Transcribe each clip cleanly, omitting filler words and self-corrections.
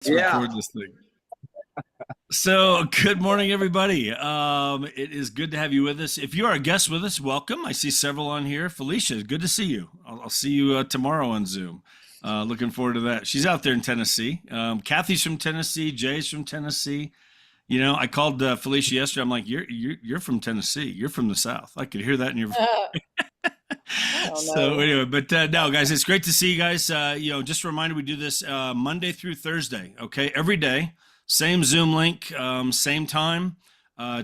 Let's record this thing. So, good morning, everybody. It is good to have you with us. If you are a guest with us, welcome. I see several on here. Felicia, good to see you. I'll see you tomorrow on Zoom. Looking forward to that. She's out there in Tennessee. Kathy's from Tennessee. Jay's from Tennessee. You know, I called Felicia yesterday. I'm like, you're from Tennessee. You're from the South. I could hear that in your I don't So know. anyway, but no, guys, it's great to see you guys. Just a reminder, we do this Monday through Thursday, okay, every day, same Zoom link, same time,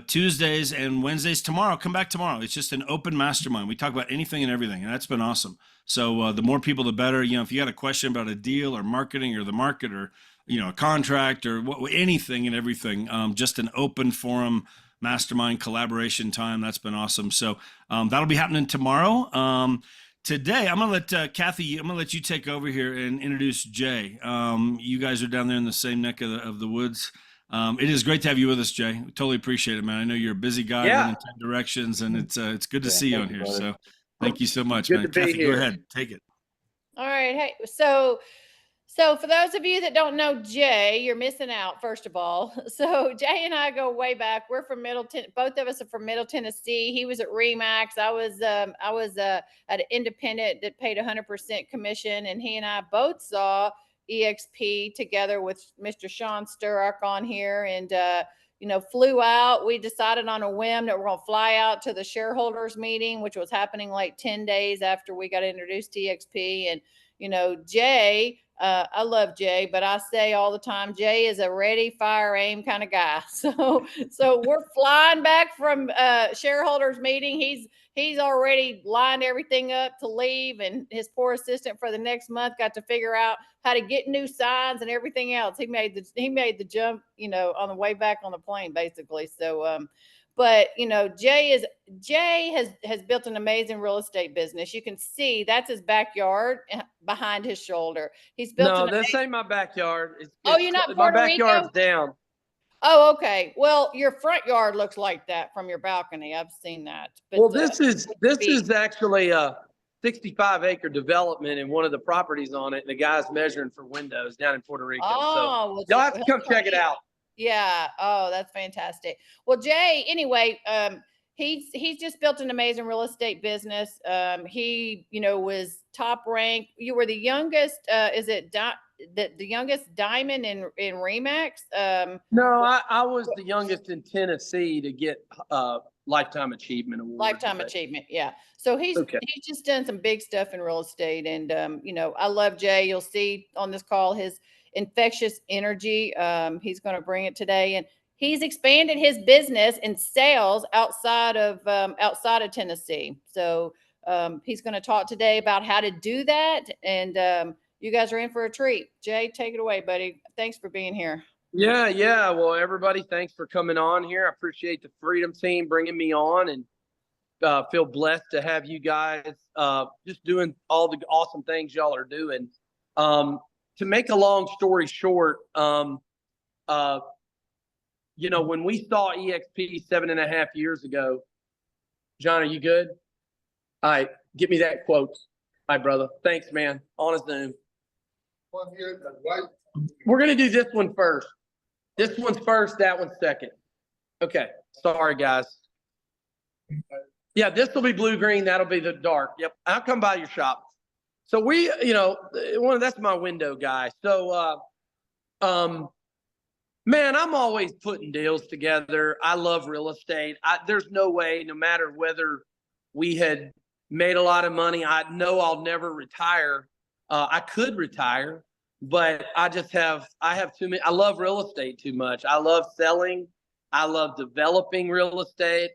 Tuesdays and Wednesdays. Tomorrow, come back tomorrow. It's just an open mastermind. We talk about anything and everything, and that's been awesome. So the more people, the better. You know, if you got a question about a deal or marketing or the market or a contract or anything and everything, just an open forum mastermind collaboration time. That's been awesome. So that'll be happening tomorrow. Today, I'm going to let Kathy, I'm going to let you take over here and introduce Jay. You guys are down there in the same neck of the woods. It is great to have you with us, Jay. Totally appreciate it, man. I know you're a busy guy running 10 directions, and it's good to see you on here. Brother. So thank you so much, Good man. to be Kathy, here. go ahead. Take it. All right. Hey, so for those of you that don't know Jay, you're missing out, first of all. So Jay and I go way back. We're from both of us are from Middle Tennessee. He was at Remax. I was at an independent that paid 100% commission, and he and I both saw EXP together with Mr. Sean Sturrock on here, and flew out. We decided on a whim that we're going to fly out to the shareholders meeting, which was happening like 10 days after we got introduced to EXP. And Jay, I love Jay, but I say all the time, Jay is a ready, fire, aim kind of guy. So we're flying back from shareholders meeting. He's already lined everything up to leave, and his poor assistant for the next month got to figure out how to get new signs and everything else. He made the jump, on the way back on the plane, basically. So, but Jay has built an amazing real estate business. You can see that's his backyard behind his shoulder. He's built. No, this ain't my backyard. You're not in Puerto my backyard's Rico? down. Oh, okay. Well, your front yard looks like that from your balcony. I've seen that. But, Well, this is actually a 65-acre development, and one of the properties on it, the guy's measuring for windows down in Puerto Rico. So y'all have to come check it out. Yeah. Oh, that's fantastic. Well, Jay, anyway, he's just built an amazing real estate business. He, was top ranked. You were the youngest. Is it the youngest diamond in Remax? No, I was the youngest in Tennessee to get Lifetime Achievement Award. Lifetime Achievement, yeah. So he's just done some big stuff in real estate, and I love Jay. You'll see on this call his infectious energy. He's going to bring it today, and he's expanded his business and sales outside of Tennessee. So he's going to talk today about how to do that, and you guys are in for a treat. Jay, take it away, buddy. Thanks for being here. Yeah. Well, everybody, thanks for coming on here. I appreciate the Freedom Team bringing me on, and feel blessed to have you guys just doing all the awesome things y'all are doing. To make a long story short, when we saw EXP 7.5 years ago, John, are you good? All right, give me that quote. All right, brother. Thanks, man. On his Zoom. We're going to do this one first. This one's first, that one's second. Okay. Sorry, guys. Yeah, this will be blue-green. That'll be the dark. Yep. I'll come by your shop. So that's my window guy. So, man, I'm always putting deals together. I love real estate. There's no way, no matter whether we had made a lot of money, I know I'll never retire. I could retire, but I have too many. I love real estate too much. I love selling. I love developing real estate.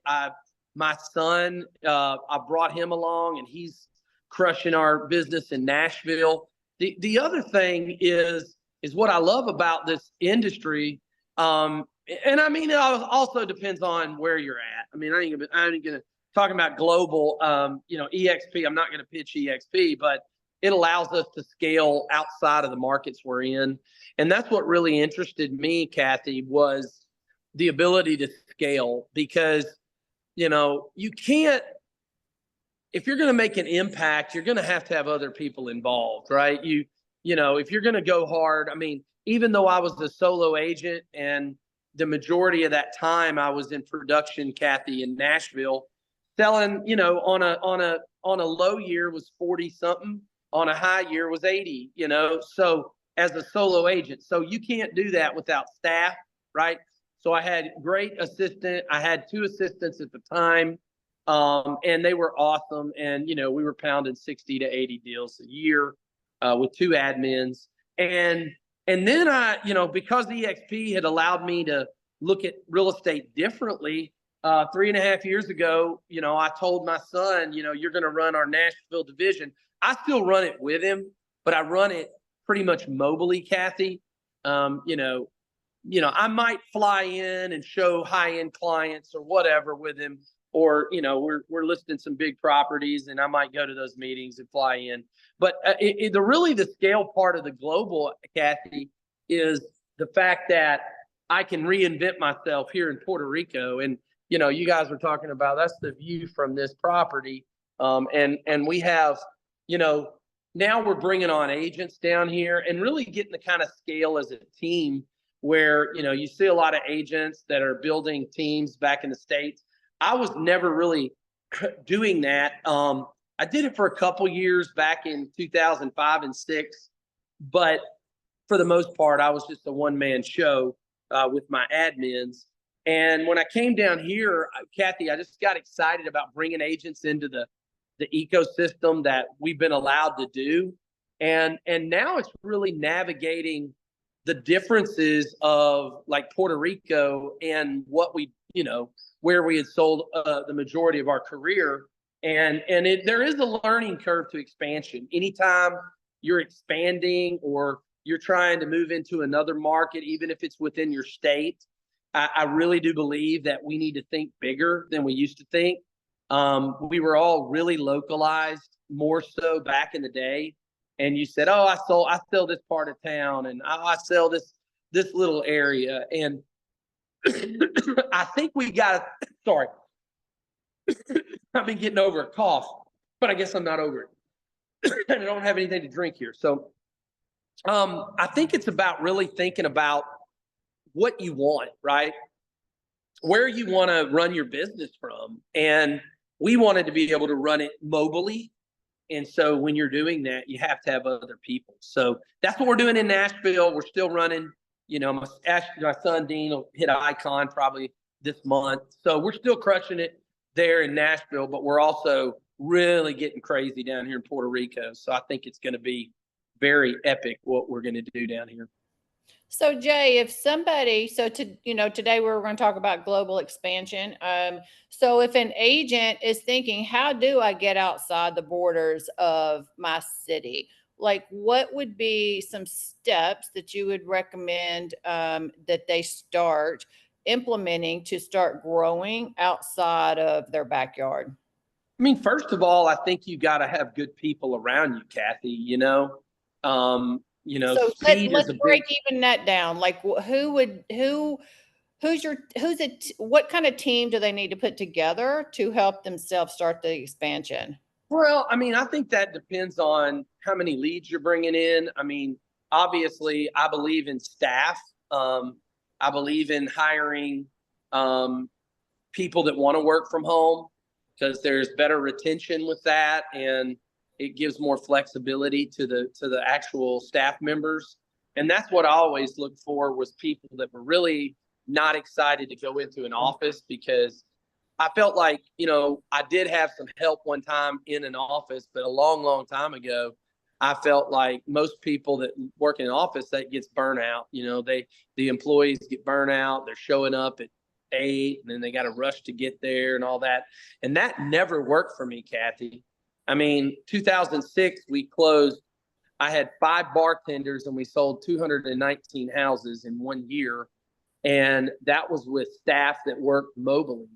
My son, I brought him along, and he's crushing our business in Nashville. The other thing is what I love about this industry. And I mean, it also depends on where you're at. I mean, I ain't gonna talking about global, EXP. I'm not going to pitch EXP, but it allows us to scale outside of the markets we're in. And that's what really interested me, Kathy, was the ability to scale, because, you can't, if you're going to make an impact, you're going to have other people involved, right? If you're going to go hard, I mean, even though I was a solo agent and the majority of that time I was in production, Kathy, in Nashville, selling, you know, on a low year was 40 something, on a high year was 80, you know, so as a solo agent. So you can't do that without staff, right? So I had great assistant. I had 2 assistants at the time, and they were awesome. And, you know, we were pounding 60 to 80 deals a year with 2 admins. And then I, you know, because EXP had allowed me to look at real estate differently, 3.5 years ago, you know, I told my son, you know, you're going to run our Nashville division. I still run it with him, but I run it pretty much mobily, Kathy. You know, I might fly in and show high-end clients or whatever with him, or, you know, we're listing some big properties and I might go to those meetings and fly in. But the scale part of the global, Kathy, is the fact that I can reinvent myself here in Puerto Rico. And, you know, you guys were talking about, that's the view from this property. And we have, you know, now we're bringing on agents down here and really getting the kind of scale as a team where, you know, you see a lot of agents that are building teams back in the States. I was never really doing that. I did it for a couple years back in 2005 and 6, but for the most part, I was just a one-man show with my admins. And when I came down here, Kathy, I just got excited about bringing agents into the ecosystem that we've been allowed to do. And now it's really navigating the differences of like Puerto Rico and what we, you know, where we had sold the majority of our career. And there is a learning curve to expansion. Anytime you're expanding or you're trying to move into another market, even if it's within your state, I really do believe that we need to think bigger than we used to think. We were all really localized more so back in the day. And you said, oh, I sell this part of town, and I sell this little area. And I think we got sorry. I've been getting over a cough, but I guess I'm not over it. And I don't have anything to drink here. So I think it's about really thinking about what you want, right? Where you want to run your business from. And we wanted to be able to run it mobily. And so when you're doing that, you have to have other people. So that's what we're doing in Nashville. We're still running, you know, my son Dean will hit an icon probably this month. So we're still crushing it there in Nashville, but we're also really getting crazy down here in Puerto Rico. So I think it's going to be very epic what we're going to do down here. So Jay, if somebody, today we're going to talk about global expansion. So if an agent is thinking, how do I get outside the borders of my city? Like, what would be some steps that you would recommend that they start implementing to start growing outside of their backyard? I mean, first of all, I think you got to have good people around you, Kathy, you know. So let's break even that down. Like, what kind of team do they need to put together to help themselves start the expansion? Well, I mean, I think that depends on how many leads you're bringing in. I mean, obviously, I believe in staff. I believe in hiring people that want to work from home because there's better retention with that, and it gives more flexibility to the actual staff members. And that's what I always looked for, was people that were really not excited to go into an office, because I felt like, you know, I did have some help one time in an office, but a long, long time ago, I felt like most people that work in an office, that gets burnout. You know, the employees get burnout. They're showing up at 8 and then they got to rush to get there and all that. And that never worked for me, Kathy. I mean, 2006, we closed. I had 5 bartenders and we sold 219 houses in 1 year. And that was with staff that worked mobily.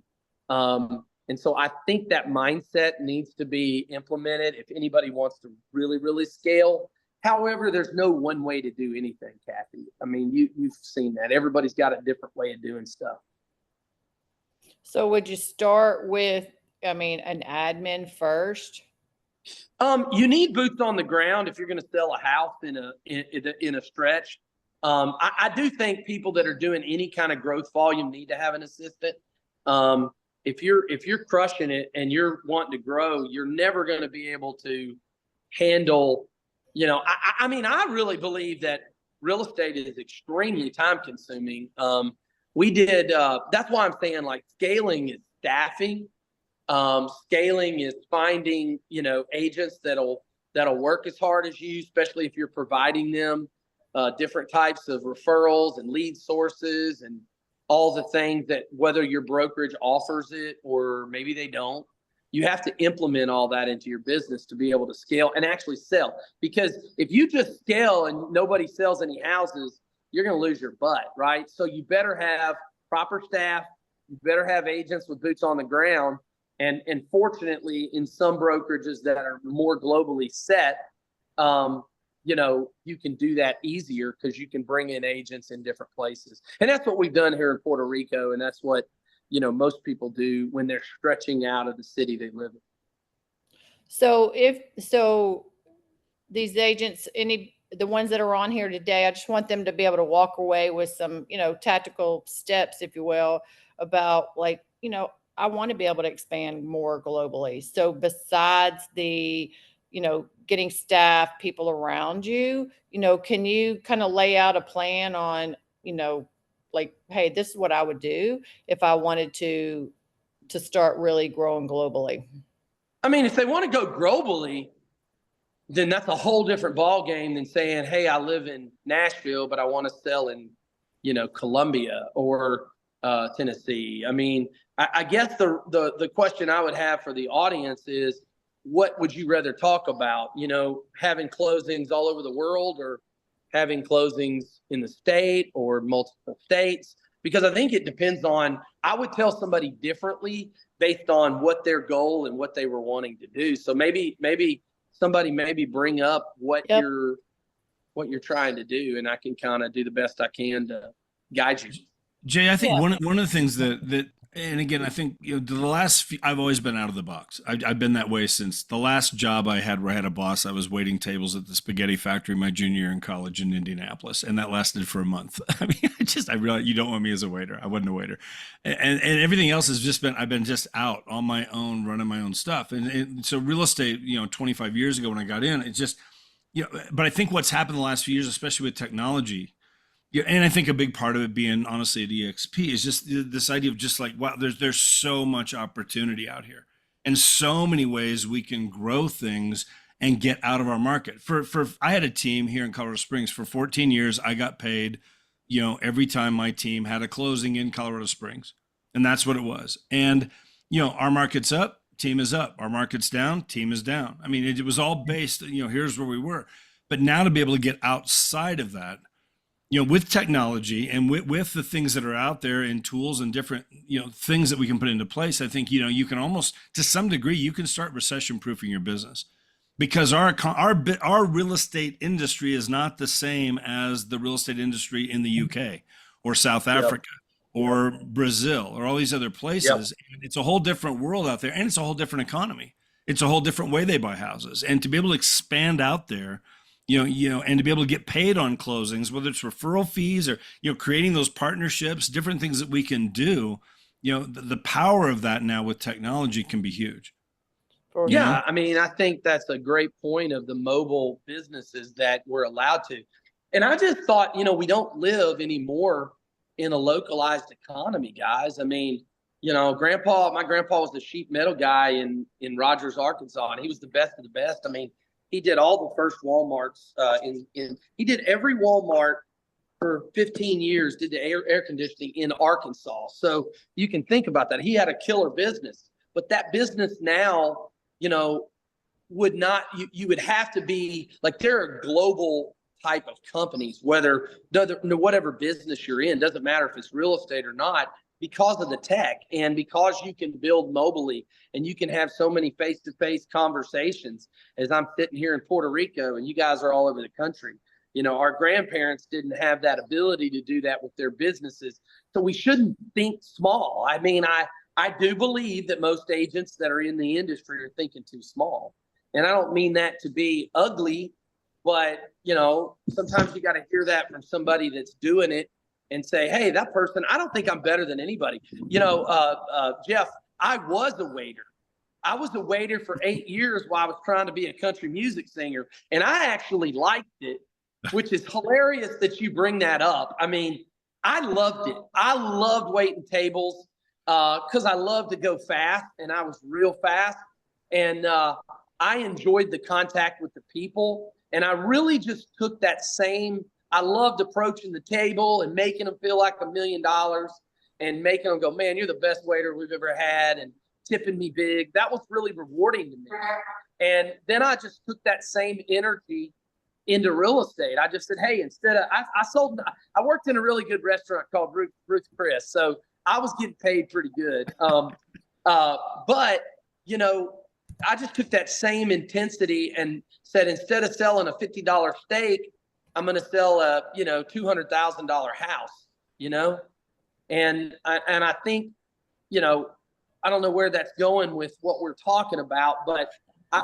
And so I think that mindset needs to be implemented if anybody wants to really, really scale. However, there's no one way to do anything, Kathy. I mean, you've seen that. Everybody's got a different way of doing stuff. So would you start with, an admin first? You need boots on the ground if you're going to sell a house in a stretch. I do think people that are doing any kind of growth volume need to have an assistant. If you're crushing it and you're wanting to grow, you're never going to be able to handle, I mean, I really believe that real estate is extremely time consuming. That's why I'm saying, like, scaling is staffing. Scaling is finding, agents that'll work as hard as you, especially if you're providing them different types of referrals and lead sources and all the things that, whether your brokerage offers it or maybe they don't, you have to implement all that into your business to be able to scale and actually sell. Because if you just scale and nobody sells any houses, you're going to lose your butt, right? So you better have proper staff. You better have agents with boots on the ground. And fortunately, in some brokerages that are more globally set, you can do that easier because you can bring in agents in different places. And that's what we've done here in Puerto Rico. And that's what, most people do when they're stretching out of the city they live in. So these agents, the ones that are on here today, I just want them to be able to walk away with some, tactical steps, if you will, about, like, I want to be able to expand more globally. So besides the, getting staff, people around you, can you kind of lay out a plan on, like, hey, this is what I would do if I wanted to start really growing globally? I mean, if they want to go globally, then that's a whole different ball game than saying, hey, I live in Nashville, but I want to sell in, Columbia or Tennessee. I mean, I guess the question I would have for the audience is, what would you rather talk about? Having closings all over the world, or having closings in the state or multiple states? Because I think it depends on, I would tell somebody differently based on what their goal and what they were wanting to do. So maybe somebody bring up what you're trying to do, and I can kind of do the best I can to guide you. Jay, I think one of the things that and again, I think, I've always been out of the box. I've been that way since the last job I had, where I had a boss. I was waiting tables at the spaghetti factory my junior year in college in Indianapolis, and that lasted for a month. I mean, I realized you don't want me as a waiter. I wasn't a waiter, and everything else has just been, I've been just out on my own, running my own stuff. And so real estate, 25 years ago when I got in, it's just, but I think what's happened the last few years, especially with technology. Yeah, and I think a big part of it being, honestly, at EXP, is just this idea of just like, wow, there's so much opportunity out here, and so many ways we can grow things and get out of our market. I had a team here in Colorado Springs for 14 years. I got paid, every time my team had a closing in Colorado Springs, and that's what it was. And our market's up, team is up. Our market's down, team is down. I mean, it was all based, here's where we were. But now to be able to get outside of that, with technology and with the things that are out there and tools and different, things that we can put into place, I think, you can almost, to some degree, you can start recession proofing your business, because our real estate industry is not the same as the real estate industry in the UK or South Africa or Brazil or all these other places. And it's a whole different world out there, and it's a whole different economy. It's a whole different way they buy houses, and to be able to expand out there, and to be able to get paid on closings, whether it's referral fees or, creating those partnerships, different things that we can do, the power of that now with technology can be huge. Yeah. I mean, I think that's a great point of the mobile businesses that we're allowed to. And I just thought, we don't live anymore in a localized economy, guys. I mean, my grandpa was the sheet metal guy in Rogers, Arkansas, and he was the best of the best. I mean, he did all the first Walmarts he did every Walmart for 15 years, did the air conditioning in Arkansas. So you can think about that. He had a killer business, but that business now, would not, you would have to be like, there are global type of companies, whatever business you're in, doesn't matter if it's real estate or not, because of the tech and because you can build mobily and you can have so many face-to-face conversations. As I'm sitting here in Puerto Rico and you guys are all over the country, our grandparents didn't have that ability to do that with their businesses. So we shouldn't think small. I mean, I do believe that most agents that are in the industry are thinking too small. And I don't mean that to be ugly. But, sometimes you got to hear that from somebody that's doing it and say, hey, that person, I don't think I'm better than anybody. Jeff, I was a waiter. I was a waiter for 8 years while I was trying to be a country music singer. And I actually liked it, which is hilarious that you bring that up. I mean, I loved it. I loved waiting tables because I love to go fast, and I was real fast. And I enjoyed the contact with the people. And I really just took that same, I loved approaching the table and making them feel like $1,000,000 and making them go, man, you're the best waiter we've ever had, and tipping me big. That was really rewarding to me. And then I just took that same energy into real estate. I just said, hey, instead of, I worked in a really good restaurant called Ruth Chris. So I was getting paid pretty good. But, I just took that same intensity and said, instead of selling a $50 steak, I'm going to sell a, $200,000 house, and I think, I don't know where that's going with what we're talking about, but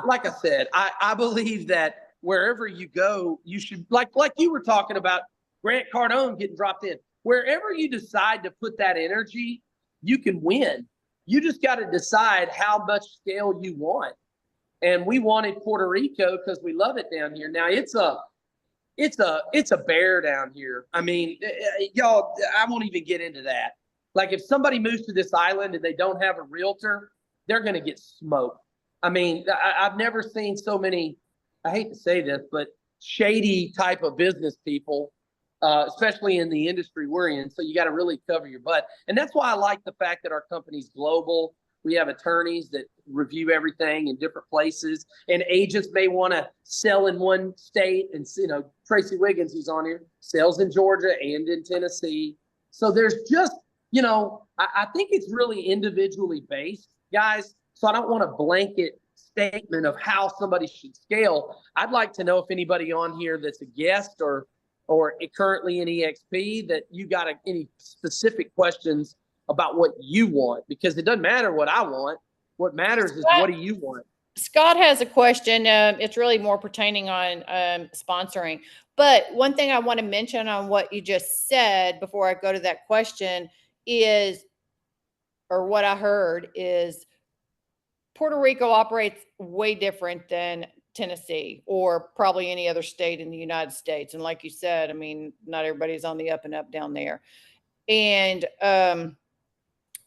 like I said, I believe that wherever you go, you should, like you were talking about Grant Cardone getting dropped in. Wherever you decide to put that energy, you can win. You just got to decide how much scale you want. And we wanted Puerto Rico because we love it down here. Now it's a bear down here. I mean, y'all, I won't even get into that. Like, if somebody moves to this island and they don't have a realtor, they're going to get smoked. I mean, I've never seen so many, I hate to say this, but shady type of business people, especially in the industry we're in. So you got to really cover your butt. And that's why I like the fact that our company's global. We have attorneys that review everything in different places, and agents may want to sell in one state. And, Tracy Wiggins, who's on here, sells in Georgia and in Tennessee. So there's just, I think it's really individually based, guys. So I don't want a blanket statement of how somebody should scale. I'd like to know if anybody on here that's a guest or currently in EXP, that you got any specific questions about what you want, because it doesn't matter what I want. What matters is, what do you want? Scott has a question. It's really more pertaining on sponsoring. But one thing I want to mention on what you just said before I go to that question is, or what I heard is, Puerto Rico operates way different than Tennessee or probably any other state in the United States. And like you said, I mean, not everybody's on the up and up down there. And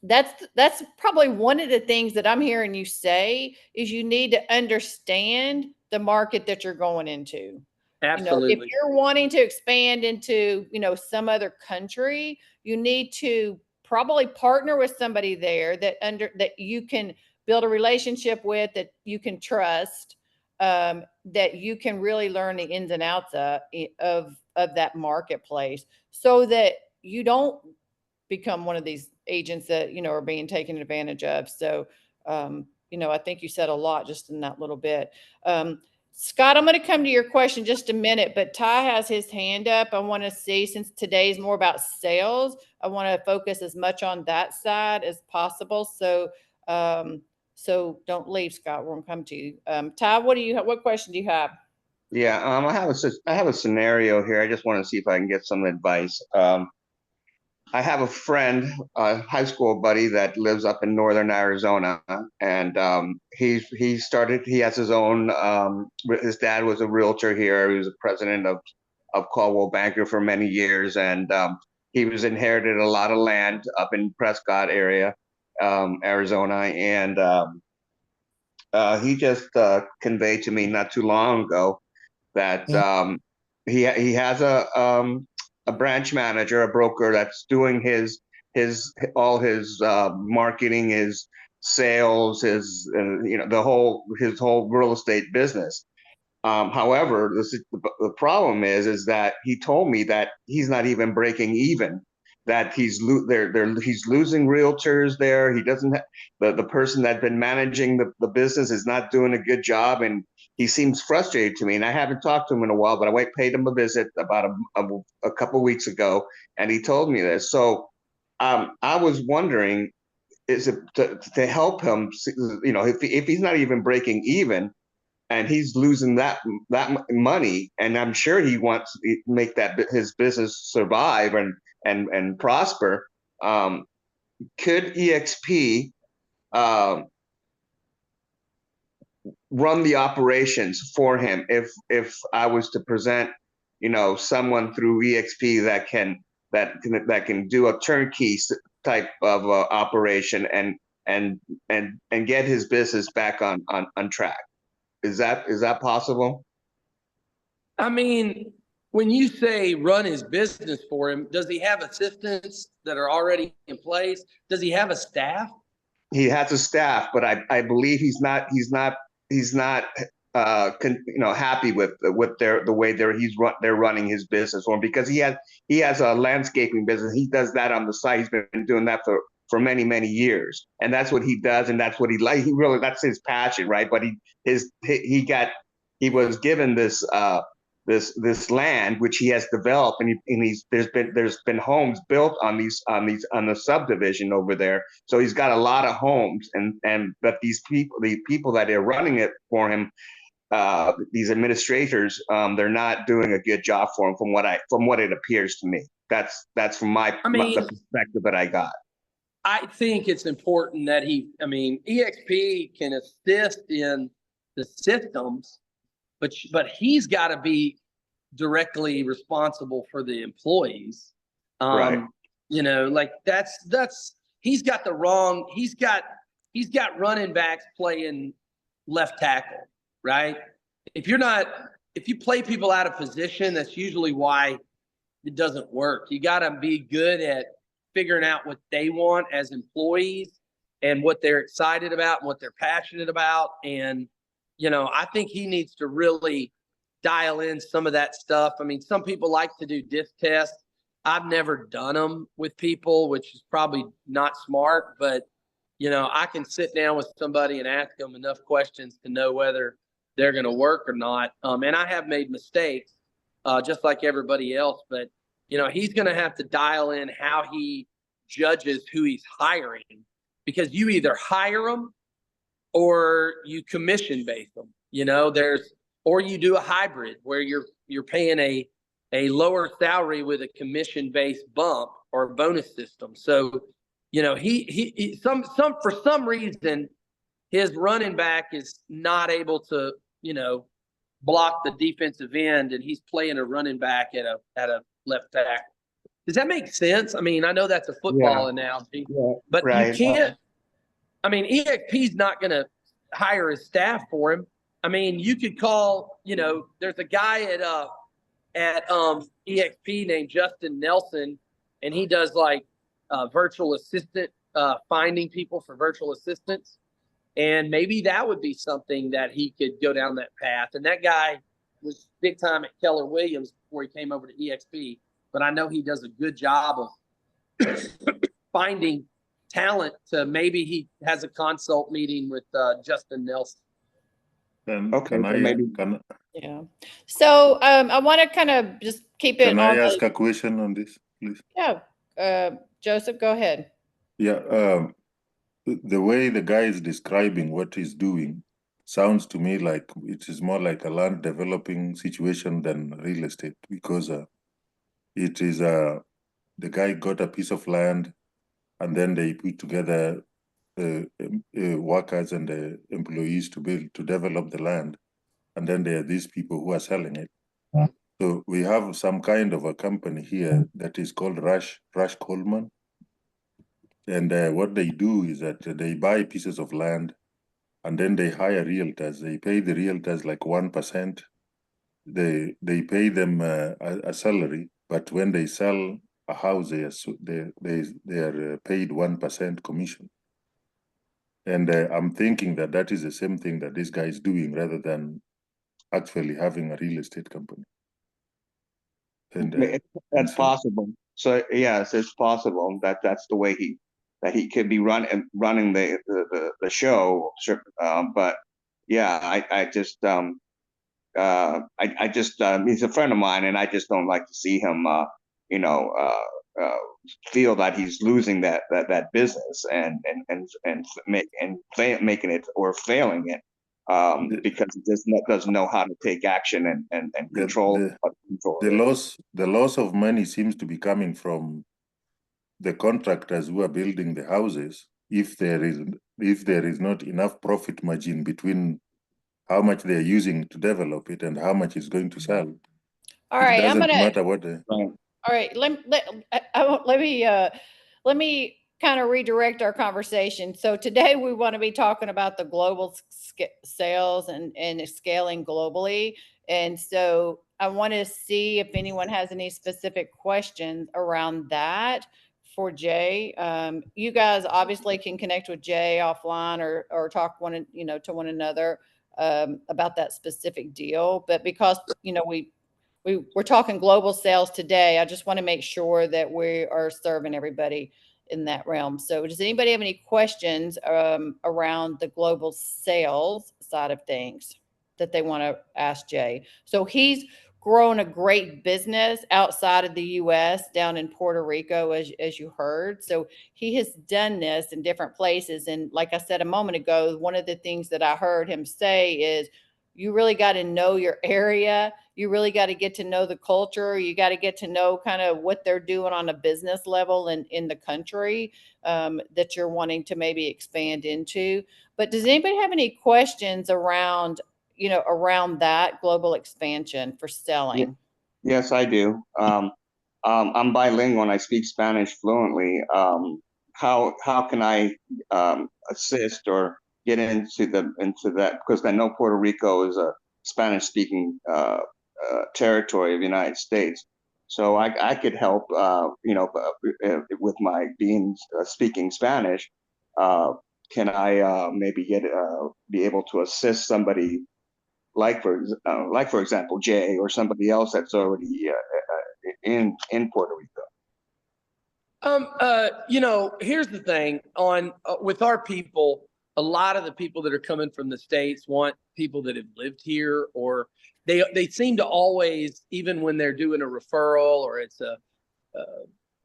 that's probably one of the things that I'm hearing you say is you need to understand the market that you're going into. Absolutely. If you're wanting to expand into, some other country, you need to probably partner with somebody there that you can build a relationship with, that you can trust, that you can really learn the ins and outs of that marketplace, so that you don't become one of these agents that, are being taken advantage of. So, I think you said a lot just in that little bit. Scott, I'm going to come to your question just a minute, but Ty has his hand up. I want to see, since today's more about sales, I want to focus as much on that side as possible. So, don't leave, Scott. We're going to come to you. Ty, what question do you have? Yeah, I have a scenario here. I just want to see if I can get some advice. I have a friend, a high school buddy that lives up in northern Arizona, and he has his own. His dad was a realtor here. He was a president of Caldwell Banker for many years, and he was inherited a lot of land up in Prescott area, Arizona, and he just conveyed to me not too long ago that he has a branch manager, a broker that's doing all his marketing, his sales, his his whole real estate business. However, the problem is that he told me that he's not even breaking even. That he's losing realtors there. He doesn't the person that's been managing the business is not doing a good job, and he seems frustrated to me. And I haven't talked to him in a while, but I paid him a visit about a couple of weeks ago, and he told me this. So I was wondering, is it to help him? If he's not even breaking even, and he's losing money, and I'm sure he wants to make that his business survive and prosper. Could EXP run the operations for him if I was to present, someone through EXP that can do a turnkey type of operation and get his business back on track? Is that possible? I mean, when you say run his business for him, does he have assistants that are already in place? Does he have a staff? He has a staff, but I believe he's not happy with the way they're running his business for him, because he has a landscaping business. He does that on the side. He's been doing that for many years, and that's what he does, and that's what he like. That's his passion, right? But he was given this land which he has developed, and there's been homes built on the subdivision over there. So he's got a lot of homes, but the people that are running it for him, these administrators, they're not doing a good job for him from what it appears to me. That's from the perspective that I got. I think it's important that EXP can assist in the systems, but he's got to be directly responsible for the employees. Right. He's got running backs playing left tackle, right? If you play people out of position, that's usually why it doesn't work. You got to be good at figuring out what they want as employees and what they're excited about and what they're passionate about. And, I think he needs to really dial in some of that stuff. I mean, some people like to do disc tests. I've never done them with people, which is probably not smart, but, I can sit down with somebody and ask them enough questions to know whether they're going to work or not. And I have made mistakes, just like everybody else, but, he's going to have to dial in how he judges who he's hiring, because you either hire them or you commission base them. Or you do a hybrid where you're paying a lower salary with a commission based bump or bonus system. So, for some reason, his running back is not able to, block the defensive end, and he's playing a running back at a left tackle. Does that make sense? I mean, I know that's a football analogy, but right. You can't. EXP's not going to hire his staff for him. You could call. There's a guy at EXP named Justin Nelson, and he does virtual assistant finding people for virtual assistants. And maybe that would be something that he could go down that path. And that guy was big time at Keller Williams before he came over to EXP. But I know he does a good job of finding talent. Maybe he has a consult meeting with Justin Nelson. Yeah. So I want to kind of just keep it. Can I ask a question on this, please? Yeah. Joseph, go ahead. Yeah. The way the guy is describing what he's doing sounds to me like it is more like a land developing situation than real estate, because it is the guy got a piece of land, and then they put together workers and employees to develop the land, and then there are these people who are selling it. So we have some kind of a company here that is called Rush Coleman. And what they do is that they buy pieces of land, and then they hire realtors. They pay the realtors 1%. They pay them a salary, but when they sell a house, they are paid 1% commission. And I'm thinking that is the same thing that this guy is doing, rather than actually having a real estate company. And that's possible. So yes, it's possible that's the way he could be running the show. But yeah, I just he's a friend of mine, and I just don't like to see him feel that he's losing that business and making it or failing it. because it doesn't know how to take action and control. The loss of money seems to be coming from the contractors who are building the houses. If there is not enough profit margin between how much they're using to develop it and how much is going to sell, All right, it doesn't matter what the. All right, let me kind of redirect our conversation. So today we want to be talking about the global sales and scaling globally. And so I want to see if anyone has any specific questions around that for Jay. You guys obviously can connect with Jay offline or talk to one another about that specific deal. But because, we're talking global sales today, I just want to make sure that we are serving everybody in that realm. So does anybody have any questions around the global sales side of things that they want to ask Jay? So he's grown a great business outside of the US down in Puerto Rico, as you heard. So he has done this in different places. And like I said a moment ago, one of the things that I heard him say is, you really got to know your area. You really got to get to know the culture. You got to get to know kind of what they're doing on a business level in the country that you're wanting to maybe expand into. But does anybody have any questions around that global expansion for selling? Yes, I do. I'm bilingual and I speak Spanish fluently. How can I assist or get into that? Because I know Puerto Rico is a Spanish-speaking territory of the United States, so I could help. With my speaking Spanish. Can I maybe be able to assist somebody like for example Jay or somebody else that's already in Puerto Rico? Here's the thing with our people, a lot of the people that are coming from the States want people that have lived here, or they seem to always, even when they're doing a referral or it's a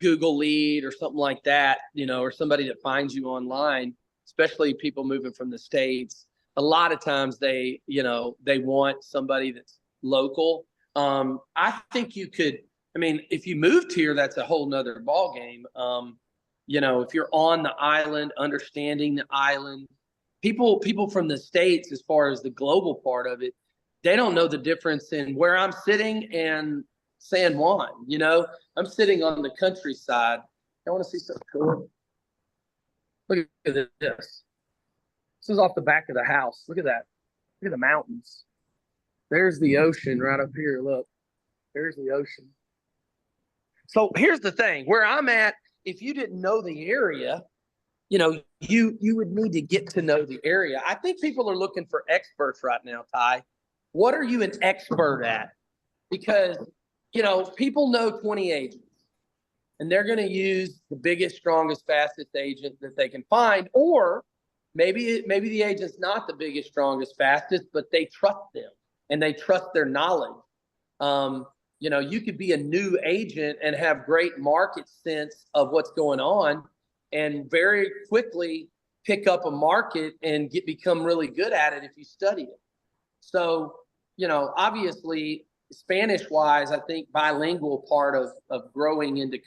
Google lead or something like that, or somebody that finds you online, especially people moving from the States, a lot of times they want somebody that's local. I think you could, if you moved here, that's a whole nother ball game. If you're on the island, understanding the island, people from the States, as far as the global part of it, they don't know the difference in where I'm sitting and San Juan. I'm sitting on the countryside. I want to see something cool. Look at this. This is off the back of the house. Look at that. Look at the mountains. There's the ocean right up here. Look, there's the ocean. So here's the thing. Where I'm at, if you didn't know the area, you would need to get to know the area. I think people are looking for experts right now, Ty. What are you an expert at? Because, people know 20 agents, and they're going to use the biggest, strongest, fastest agent that they can find, or maybe the agent's not the biggest, strongest, fastest, but they trust them and they trust their knowledge. You could be a new agent and have great market sense of what's going on and very quickly pick up a market and become really good at it if you study it. So, obviously Spanish wise, I think bilingual part of growing into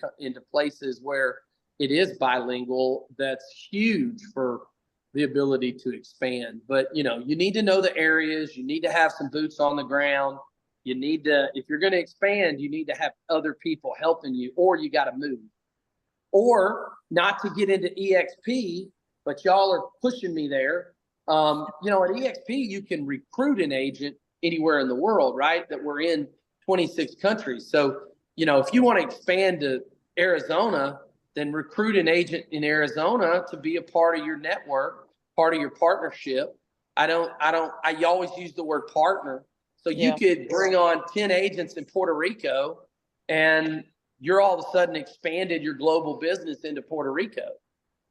places where it is bilingual, that's huge for the ability to expand. But, you need to know the areas. You need to have some boots on the ground. You need to, if you're going to expand, you need to have other people helping you, or you got to move. Or not to get into EXP, but y'all are pushing me there. At EXP, you can recruit an agent anywhere in the world, right? That we're in 26 countries. So, if you want to expand to Arizona, then recruit an agent in Arizona to be a part of your network, part of your partnership. I always use the word partner. So you could bring on 10 agents in Puerto Rico and you're all of a sudden expanded your global business into Puerto Rico.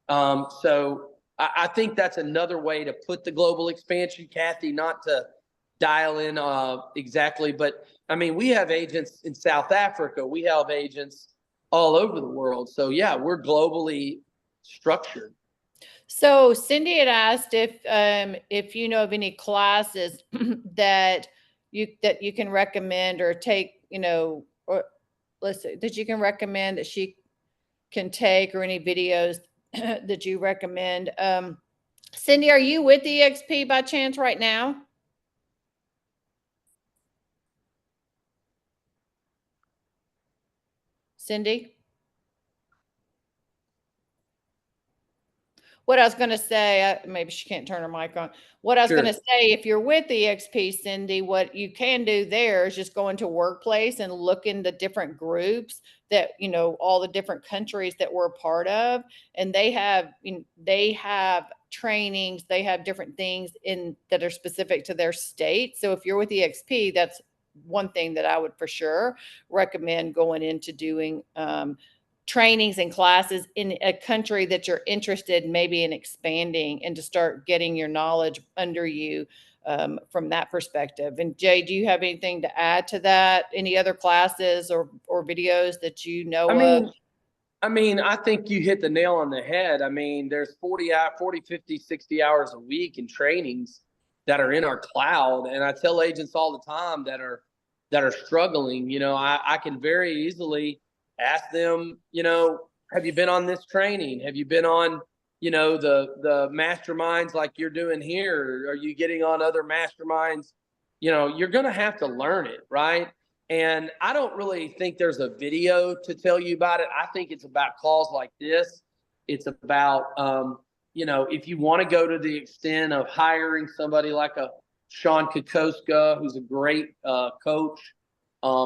So I think that's another way to put the global expansion, Kathy, not to dial in exactly, but we have agents in South Africa. We have agents all over the world. So yeah, we're globally structured. So Cindy had asked if you know of any classes that you can recommend or take, or let's see, that you can recommend that she can take, or any videos that you recommend. Cindy, are you with EXP by chance right now? Cindy? What I was going to say, maybe she can't turn her mic on. What I was Sure. going to say, if you're with EXP, Cindy, what you can do there is just go into Workplace and look in the different groups that, all the different countries that we're a part of. And they have trainings, they have different things that are specific to their state. So if you're with EXP, that's one thing that I would for sure recommend going into doing, trainings and classes in a country that you're interested maybe in expanding, and to start getting your knowledge under you from that perspective. And Jay, do you have anything to add to that? Any other classes or videos that you know of? I think you hit the nail on the head. I mean, there's 40, 50, 60 hours a week in trainings that are in our cloud. And I tell agents all the time that are struggling, I can very easily ask them, have you been on this training? Have you been on, the masterminds like you're doing here? Are you getting on other masterminds? You're going to have to learn it, right? And I don't really think there's a video to tell you about it. I think it's about calls like this. It's about, if you want to go to the extent of hiring somebody like a Sean Kokoska, who's a great coach.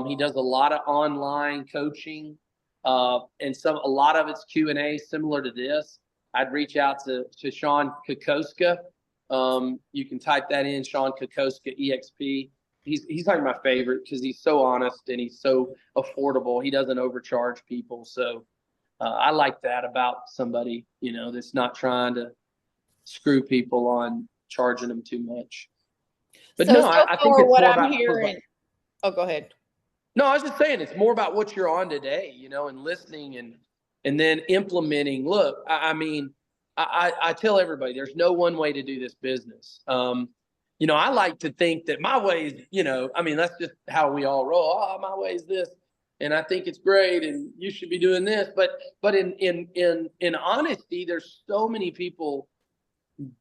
He does a lot of online coaching, and a lot of it's Q&A similar to this. I'd reach out to Sean Kokoska. You can type that in, Sean Kokoska EXP. He's like my favorite because he's so honest and he's so affordable. He doesn't overcharge people. So I like that about somebody, that's not trying to screw people on charging them too much. But so, no, I think it's what more I'm about hearing. Oh, go ahead. No, I was just saying it's more about what you're on today, and listening and then implementing. Look, I tell everybody there's no one way to do this business. I like to think that my way is, that's just how we all roll. Oh, my way is this, and I think it's great, and you should be doing this. But in honesty, there's so many people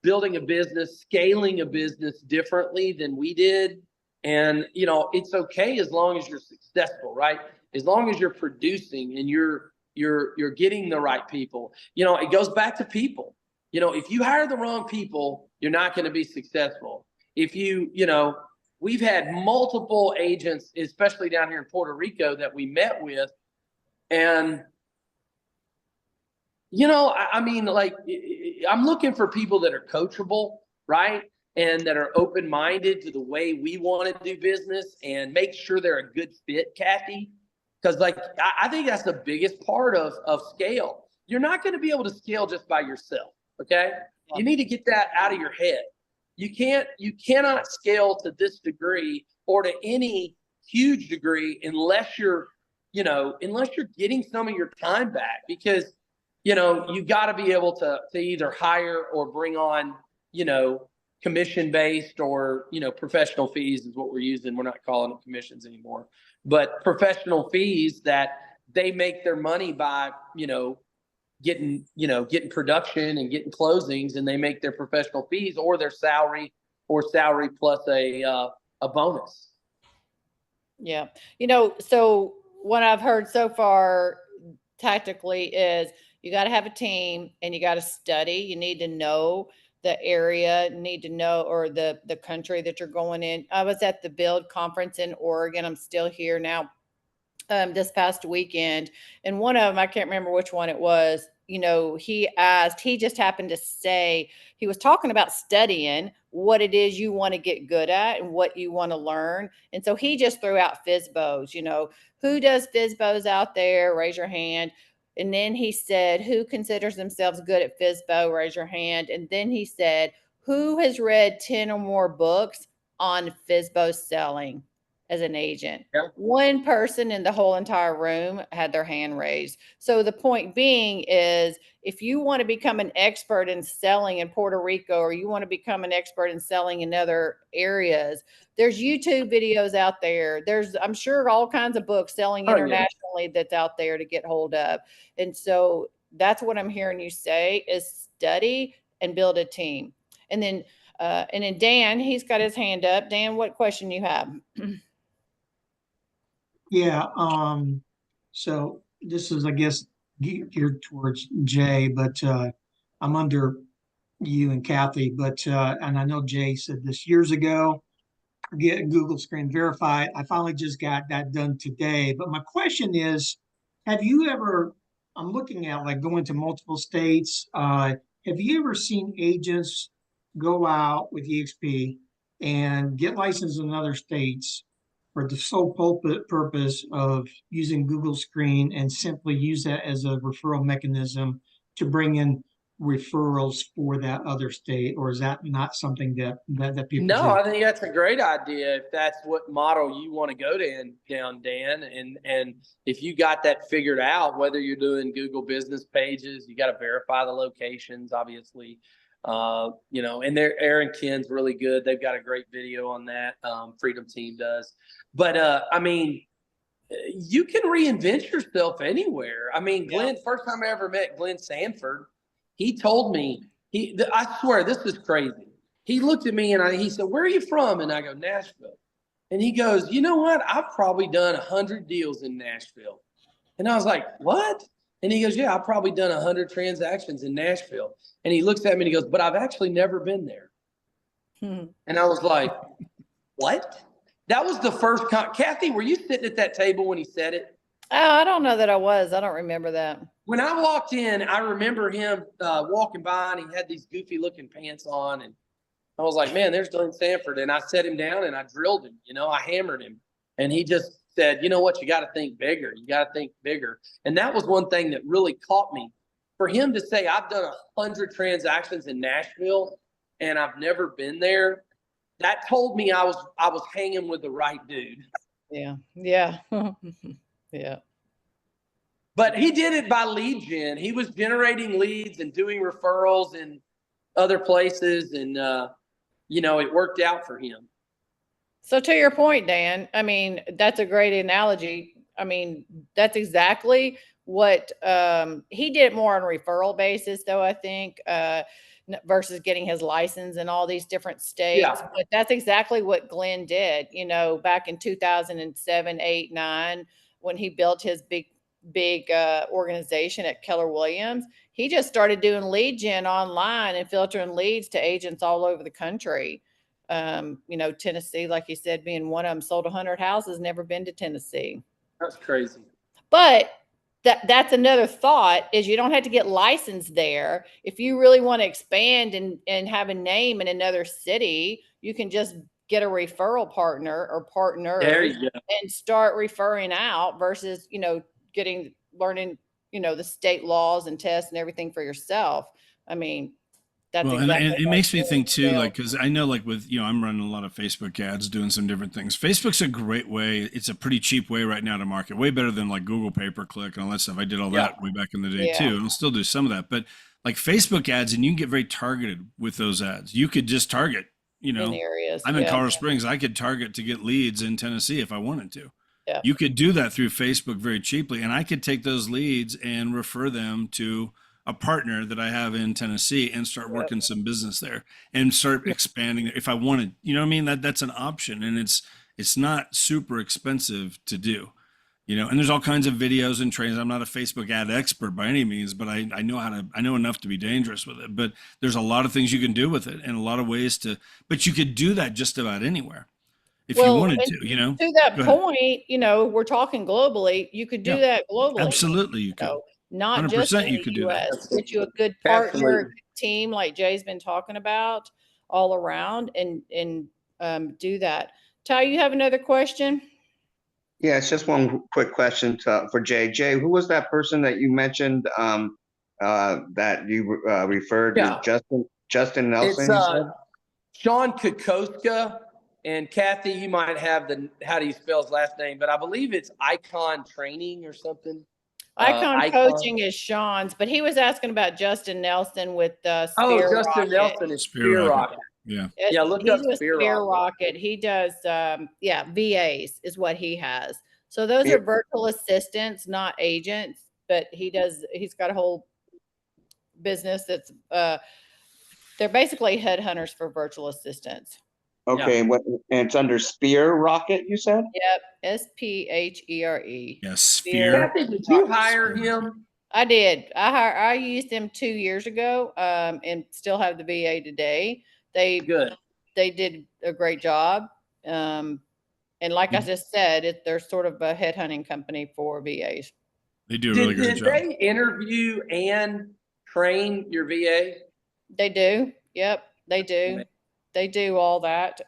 building a business, scaling a business differently than we did. And, it's okay as long as you're successful, right? As long as you're producing and you're getting the right people. It goes back to people. If you hire the wrong people, you're not going to be successful. If we've had multiple agents, especially down here in Puerto Rico, that we met with. And, I'm looking for people that are coachable, right? And that are open-minded to the way we want to do business, and make sure they're a good fit, Kathy. Because I think that's the biggest part of scale. You're not going to be able to scale just by yourself. Okay. You need to get that out of your head. You cannot scale to this degree or to any huge degree unless you're getting some of your time back, because, you got to be able to either hire or bring on, commission-based or, professional fees is what we're using. We're not calling them commissions anymore, but professional fees that they make their money by, getting production and getting closings, and they make their professional fees or their salary plus a bonus. Yeah. So what I've heard so far tactically is you got to have a team and you got to study. You need to know the area, need to know, or the country that you're going in. I was at the Build conference in Oregon. I'm still here now. This past weekend, and one of them, I can't remember which one it was, he just happened to say, he was talking about studying what it is you want to get good at and what you want to learn. And so he just threw out FSBOs, who does FSBOs out there? Raise your hand. And then he said, who considers themselves good at FSBO? Raise your hand. And then he said, who has read 10 or more books on FSBO selling? as an agent. Yeah. One person in the whole entire room had their hand raised. So the point being is, if you want to become an expert in selling in Puerto Rico, or you want to become an expert in selling in other areas, there's YouTube videos out there. There's, I'm sure, all kinds of books selling Oh, yeah. internationally that's out there to get hold of. And so that's what I'm hearing you say is study and build a team. And then Dan, he's got his hand up. Dan, what question you have? Yeah, so this is, I guess, geared towards Jay, but I'm under you and Kathy, but and I know Jay said this years ago, get Google Screen Verified. I finally just got that done today. But my question is, have you ever, I'm looking at like going to multiple states, have you ever seen agents go out with EXP and get licensed in other states for the sole purpose of using Google Screen and simply use that as a referral mechanism to bring in referrals for that other state? Or is that not something that people No, do? I think that's a great idea if that's what model you want to go down, Dan. And if you got that figured out, whether you're doing Google business pages, you got to verify the locations, obviously. You know, and Aaron Ken's really good. They've got a great video on that. Freedom Team does. But I mean, you can reinvent yourself anywhere. I mean, Glenn, first time I ever met Glenn Sanford, he told me, I swear this is crazy. He looked at me and he said, "Where are you from?" And I go, "Nashville." And he goes, "You know what? I've probably done 100 deals in Nashville." And I was like, "What?" And he goes, "Yeah, I've probably done 100 transactions in Nashville." And he looks at me and he goes, "But I've actually never been there." And I was like, "What?" That was the first Kathy, were you sitting at that table when he said it? Oh, I don't know that I was. I don't remember that. When I walked in, I remember him walking by and he had these goofy looking pants on. And I was like, "Man, there's Glenn Sanford." And I set him down and I drilled him, you know, I hammered him. And he just said, "You know what? You got to think bigger. You got to think bigger." And that was one thing that really caught me. For him to say, "I've done 100 transactions in Nashville and I've never been there," that told me I was hanging with the right dude. Yeah. Yeah. Yeah. But he did it by lead gen. He was generating leads and doing referrals in other places. And, you know, it worked out for him. So to your point, Dan, I mean, that's a great analogy. I mean, that's exactly what he did more on a referral basis, though, I think, versus getting his license in all these different states. Yeah. But that's exactly what Glenn did, you know, back in 2007, 8, 9, when he built his big organization at Keller Williams. He just started doing lead gen online and filtering leads to agents all over the country. You know, Tennessee, like you said, being one of them, sold 100 houses, never been to Tennessee. That's crazy. But that's another thought, is you don't have to get licensed there. If you really want to expand and have a name in another city, you can just get a referral partner or partners There you go. and start referring out versus, you know, learning, you know, the state laws and tests and everything for yourself. I mean, that's Well, exactly and it what makes me think too, Bill. like, because I know, like, with, you know, I'm running a lot of Facebook ads, doing some different things. Facebook's a great way. It's a pretty cheap way right now to market, way better than like Google pay-per-click and all that stuff. I did all that way back in the day Yeah. too, and I'll still do some of that. But like Facebook ads, and you can get very targeted with those ads. You could just target, you know, In areas. I'm in Yeah. Colorado Springs. I could target to get leads in Tennessee if I wanted to. Yeah. You could do that through Facebook very cheaply, and I could take those leads and refer them to a partner that I have in Tennessee and start working some business there and start expanding if I wanted. You know what I mean? That's an option, and it's not super expensive to do. You know, and there's all kinds of videos and trainings. I'm not a Facebook ad expert by any means, but I know enough to be dangerous with it. But there's a lot of things you can do with it and a lot of ways but you could do that just about anywhere if you wanted to, you know. To that point, you know, we're talking globally. You could do that globally. Absolutely, you could. know, not just 100% in you the could do that. US. Get you a good partner, Absolutely. a good team like Jay's been talking about all around and do that. Ty, you have another question? Yeah, it's just one quick question for Jay. Jay, who was that person that you mentioned that you referred Yeah. to? Justin Nelson, It's you said? Sean Kokoska. And Kathy, you might have how do you spell his last name? But I believe it's Icon Training or something. Icon Coaching is Sean's, but he was asking about Justin Nelson with Oh, Sphere Justin Rocket. Nelson is Spear Spear Rocket. Rocket. Yeah. Yeah, look He's up with Spear Sphere Rocket. Rocket. He does, VAs is what he has. So those Yeah. are virtual assistants, not agents, but he's got a whole business that's, they're basically headhunters for virtual assistants. Okay, and it's under Spear Rocket, you said? Yep, SPHERE. Yeah. Sphere. Kathy, did you hire him? I did. I used them 2 years ago, and still have the VA today. Good. They did a great job. And like I just said, they're sort of a headhunting company for VAs. They do a really great Did job. they interview and train your VA? They do. Yep, they do. They do all that.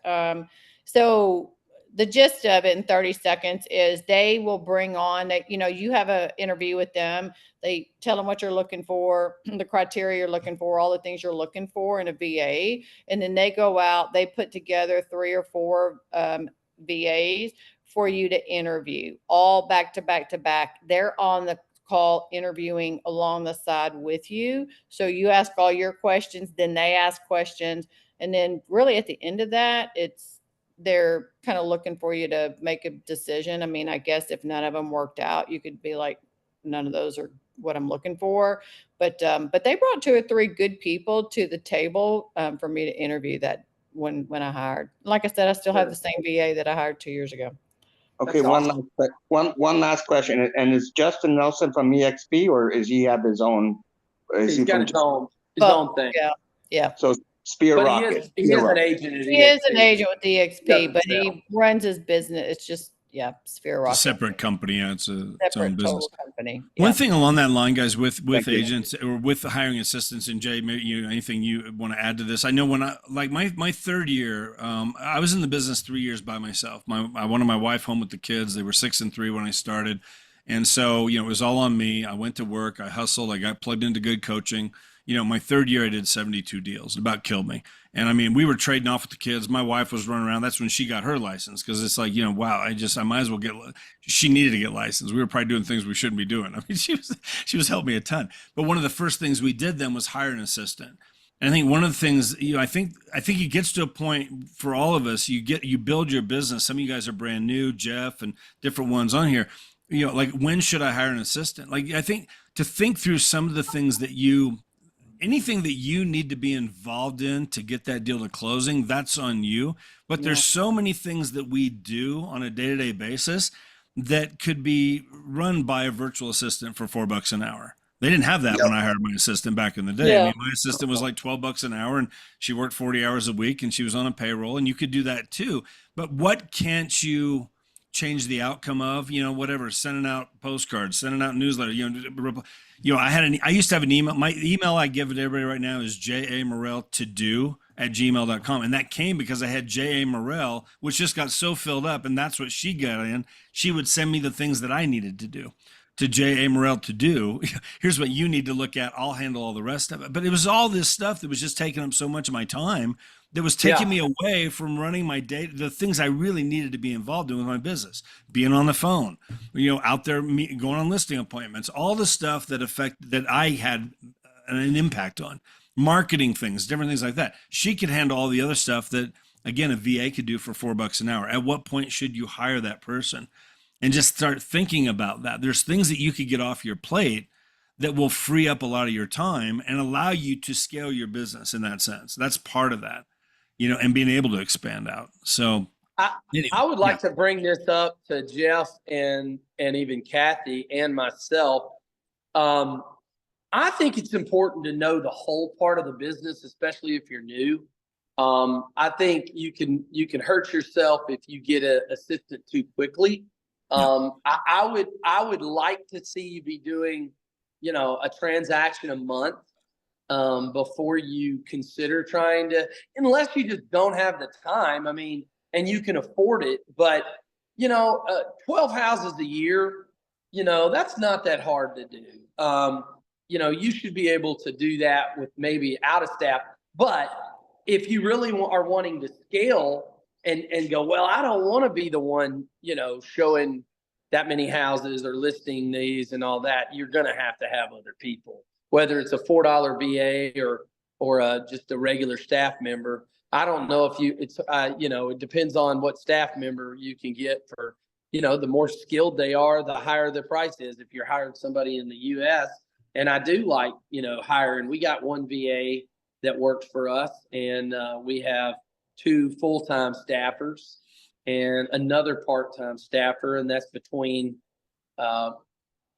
So the gist of it in 30 seconds is they will bring on that, you have an interview with them. They tell them what you're looking for, the criteria you're looking for, all the things you're looking for in a VA. And then they go out, they put together 3 or 4 VAs for you to interview, all back to back to back. They're on the call interviewing along the side with you. So you ask all your questions, then they ask questions. And then really at the end of that, they're kind of looking for you to make a decision. I mean, I guess if none of them worked out, you could be like, none of those are what I'm looking for. But they brought 2 or 3 good people to the table for me to interview that when I hired. Like I said, I still have the same VA that I hired 2 years ago. Okay, That's awesome. one last question. And is Justin Nelson from EXP, or is he have his own? Is He's got from, his own thing. Yeah. so Spear But Rocket? he is an agent at He is an EXP. agent with DXP, but Yeah. he runs his business. It's just, Sphere It's Rocket. a separate company. Yeah, it's its own Separate business. total company. One Yeah. thing along that line, guys, with Thank you. agents or with the hiring assistants, and Jay, maybe anything you want to add to this? I know when my third year, I was in the business 3 years by myself. I wanted my wife home with the kids. They were 6 and 3 when I started, and so it was all on me. I went to work, I hustled, I got plugged into good coaching. My third year I did 72 deals. It about killed me. And I mean, we were trading off with the kids. My wife was running around. That's when she got her license, because it's like, wow, I might as well she needed to get licensed. We were probably doing things we shouldn't be doing. I mean, she was helping me a ton. But one of the first things we did then was hire an assistant. And I think one of the things, I think it gets to a point for all of us, you build your business. Some of you guys are brand new, Jeff and different ones on here. Like, when should I hire an assistant? Like, I think to think through some of the things that anything that you need to be involved in to get that deal to closing, that's on you. But there's so many things that we do on a day-to-day basis that could be run by a virtual assistant for $4 an hour. They didn't have that when I hired my assistant back in the day. Yeah. I mean, my assistant was like $12 an hour, and she worked 40 hours a week, and she was on a payroll, and you could do that too. But what can't you change the outcome of? Whatever, sending out postcards, sending out newsletter, I used to have an email. My email I give it to everybody right now is jamorell2do@gmail.com. And that came because I had J.A. Morell, which just got so filled up. And that's what she got in. She would send me the things that I needed to do to J.A. Morell to do. Here's what you need to look at. I'll handle all the rest of it. But it was all this stuff that was just taking up so much of my time that was taking me away from running my day, the things I really needed to be involved in with my business, being on the phone, out there, going on listing appointments, all the stuff that I had an impact on, marketing things, different things like that. She could handle all the other stuff that, again, a VA could do for $4 an hour. At what point should you hire that person? And just start thinking about that. There's things that you could get off your plate that will free up a lot of your time and allow you to scale your business in that sense. That's part of that. And being able to expand out. So anyway, I would like to bring this up to Jeff and even Kathy and myself. I think it's important to know the whole part of the business, especially if you're new. I think you can hurt yourself if you get an assistant too quickly. I would like to see you be doing, a transaction a month. Before you consider trying to, unless you just don't have the time, and you can afford it. But, 12 houses a year, that's not that hard to do. You should be able to do that with maybe out of staff. But if you really are wanting to scale and go, well, I don't want to be the one, showing that many houses or listing these and all that. You're going to have other people, whether it's a $4 VA or just a regular staff member. I don't know if it depends on what staff member you can get for, the more skilled they are, the higher the price is. If you're hiring somebody in the US, and I do like, hiring, we got one VA that works for us, and we have 2 full-time staffers and another part-time staffer. And that's between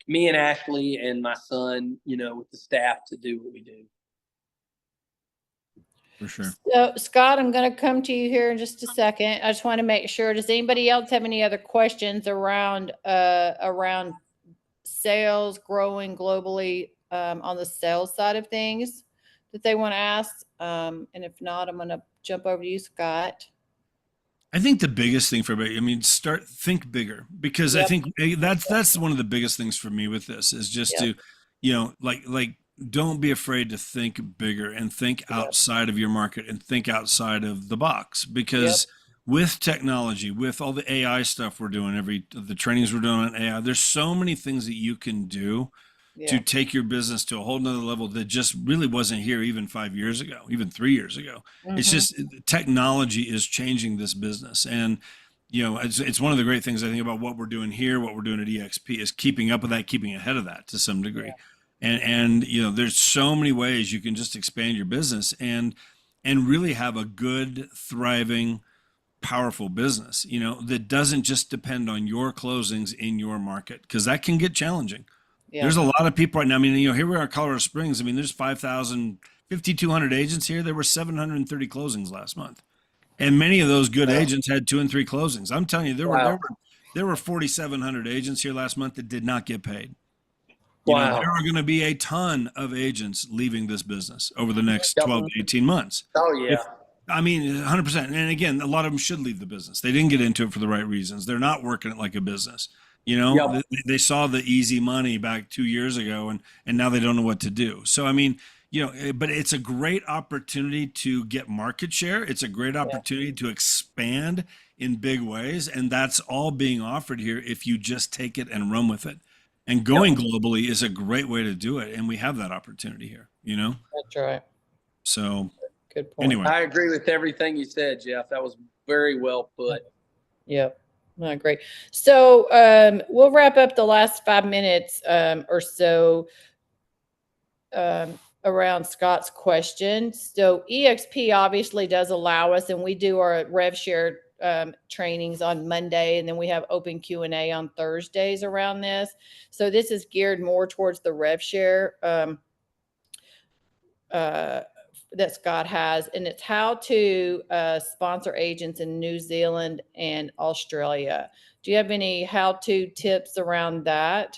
me and Ashley and my son, with the staff to do what we do. For sure. So Scott, I'm going to come to you here in just a second. I just want to make sure. Does anybody else have any other questions around sales, growing globally on the sales side of things that they want to ask? And if not, I'm going to jump over to you, Scott. I think the biggest thing for everybody, I mean, think bigger, because I think that's one of the biggest things for me with this is just to, like don't be afraid to think bigger and think outside of your market and think outside of the box, because with technology, with all the AI stuff we're doing, the trainings we're doing on AI, there's so many things that you can do to take your business to a whole nother level that just really wasn't here even 5 years ago, even 3 years ago. It's just technology is changing this business. And, it's one of the great things I think about what we're doing here, what we're doing at EXP is keeping up with that, keeping ahead of that to some degree. And there's so many ways you can just expand your business and really have a good, thriving, powerful business, that doesn't just depend on your closings in your market, because that can get challenging. There's a lot of people right now. I mean, here we are in Colorado Springs. I mean, there's 5,200 agents here. There were 730 closings last month. And many of those good agents had 2 and 3 closings. I'm telling you, there were 4,700 agents here last month that did not get paid. There are going to be a ton of agents leaving this business over the next 12 to 18 months. Oh, yeah. I mean, 100%. And again, a lot of them should leave the business. They didn't get into it for the right reasons. They're not working it like a business. They saw the easy money back 2 years ago, and now they don't know what to do. So, I mean, but it's a great opportunity to get market share. It's a great opportunity to expand in big ways. And that's all being offered here if you just take it and run with it. And going globally is a great way to do it. And we have that opportunity here, That's right. So good point. Anyway. I agree with everything you said, Jeff. That was very well put. Yep. Great. So we'll wrap up the last 5 minutes or so around Scott's question. So EXP obviously does allow us, and we do our rev share trainings on Monday, and then we have open Q&A on Thursdays around this. So this is geared more towards the rev share that Scott has, and it's how to sponsor agents in New Zealand and Australia. Do you have any how-to tips around that?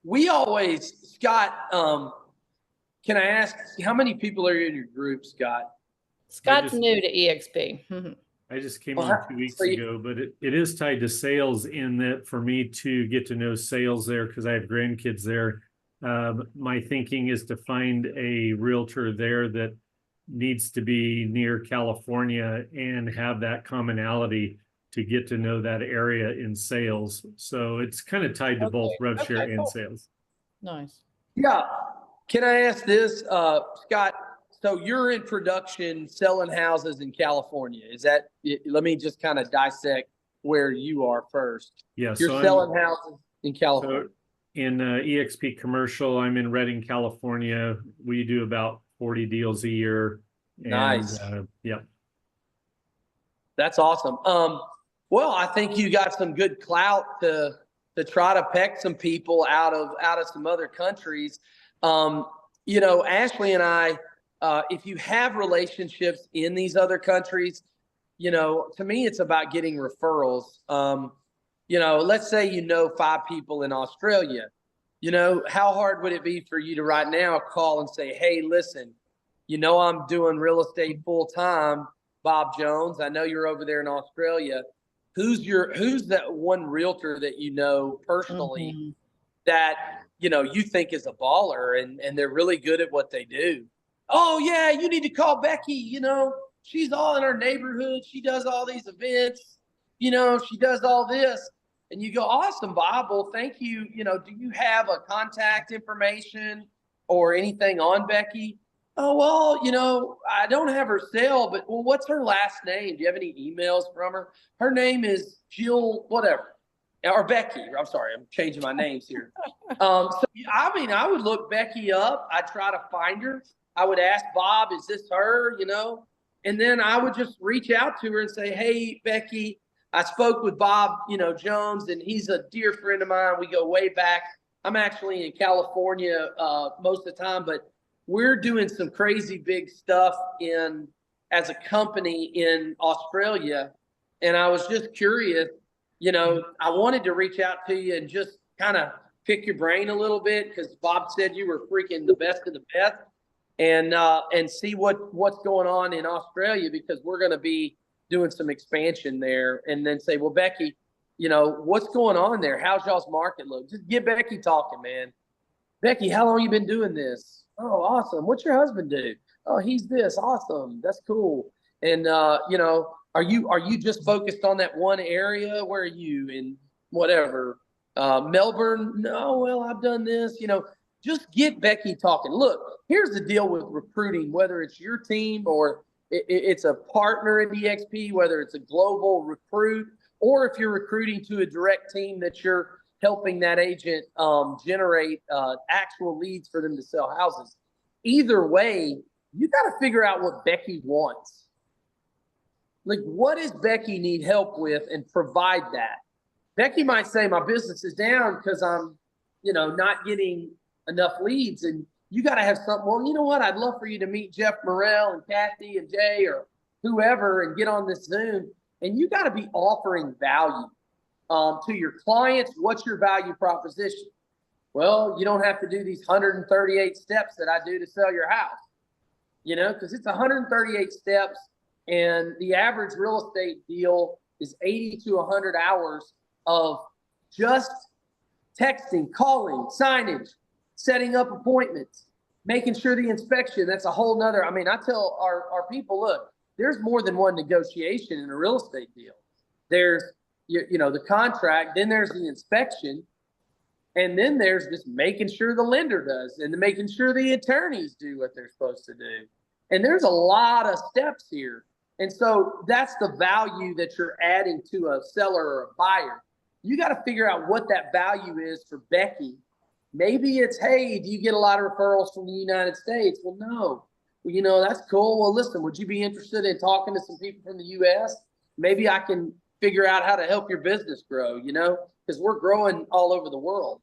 We always, Scott, can I ask how many people are in your group, Scott? Scott's new to EXP. I just came on 2 weeks ago, but it is tied to sales in that for me to get to know sales there, because I have grandkids there. My thinking is to find a realtor there that needs to be near California and have that commonality to get to know that area in sales. So it's kind of tied to both rev share and sales. Nice. Yeah. Can I ask this, Scott? So you're in production selling houses in California. Let me just kind of dissect where you are first. Yeah. You're selling houses in California. So in EXP Commercial, I'm in Redding, California. We do about 40 deals a year. Nice. Yeah. That's awesome. Well, I think you got some good clout to try to peck some people out of some other countries. Ashley and I, if you have relationships in these other countries, to me, it's about getting referrals. Let's say 5 people in Australia. How hard would it be for you to right now call and say, hey, listen, I'm doing real estate full time, Bob Jones. I know you're over there in Australia. Who's that one realtor that personally that you think is a baller and they're really good at what they do? Oh yeah, you need to call Becky. You know, she's all in our neighborhood. She does all these events. You know, she does all this. And you go, awesome, Bob. Well, thank you. You know, do you have a contact information or anything on Becky? Oh, well, you know, I don't have her cell, but well, what's her last name? Do you have any emails from her? Her name is Jill, whatever, or Becky. I'm sorry, I'm changing my names here. So I mean, I would look Becky up. I'd try to find her. I would ask Bob, is this her? You know, and then I would just reach out to her and say, hey, Becky, I spoke with Bob, you know, Jones, and he's a dear friend of mine. We go way back. I'm actually in California most of the time, but we're doing some crazy big stuff as a company in Australia. And I was just curious, you know, I wanted to reach out to you and just kind of pick your brain a little bit because Bob said you were freaking the best of the best, and see what's going on in Australia, because we're going to be doing some expansion there. And then say, well, Becky, you know, what's going on there? How's y'all's market look? Just get Becky talking, man. Becky, how long you been doing this? Oh, awesome. What's your husband do? Oh, he's this. Awesome. That's cool. And you know, are you just focused on that one area? Where are you in whatever? Melbourne? No, well, I've done this, you know. Just get Becky talking. Look, here's the deal with recruiting, whether it's your team or it's a partner at EXP, whether it's a global recruit, or if you're recruiting to a direct team that you're helping that agent generate actual leads for them to sell houses. Either way, you got to figure out what Becky wants. Like, what does Becky need help with, and provide that. Becky might say, my business is down because I'm, you know, not getting enough leads. And you got to have something. Well, you know what? I'd love for you to meet Jeff Morrell and Kathy and Jay or whoever and get on this Zoom. And you got to be offering value to your clients. What's your value proposition? Well, you don't have to do these 138 steps that I do to sell your house, you know, because it's 138 steps, and the average real estate deal is 80 to 100 hours of just texting, calling, signage, setting up appointments, making sure the inspection. That's a whole nother. I mean, I tell our people, look, there's more than one negotiation in a real estate deal. There's, you know, the contract, then there's the inspection, and then there's just making sure the lender does, and making sure the attorneys do what they're supposed to do. And there's a lot of steps here. And so that's the value that you're adding to a seller or a buyer. You got to figure out what that value is for Becky. Maybe it's, hey, do you get a lot of referrals from the United States? Well, no. Well, you know, that's cool. Well, listen, would you be interested in talking to some people from the U.S.? Maybe I can figure out how to help your business grow, you know, because we're growing all over the world.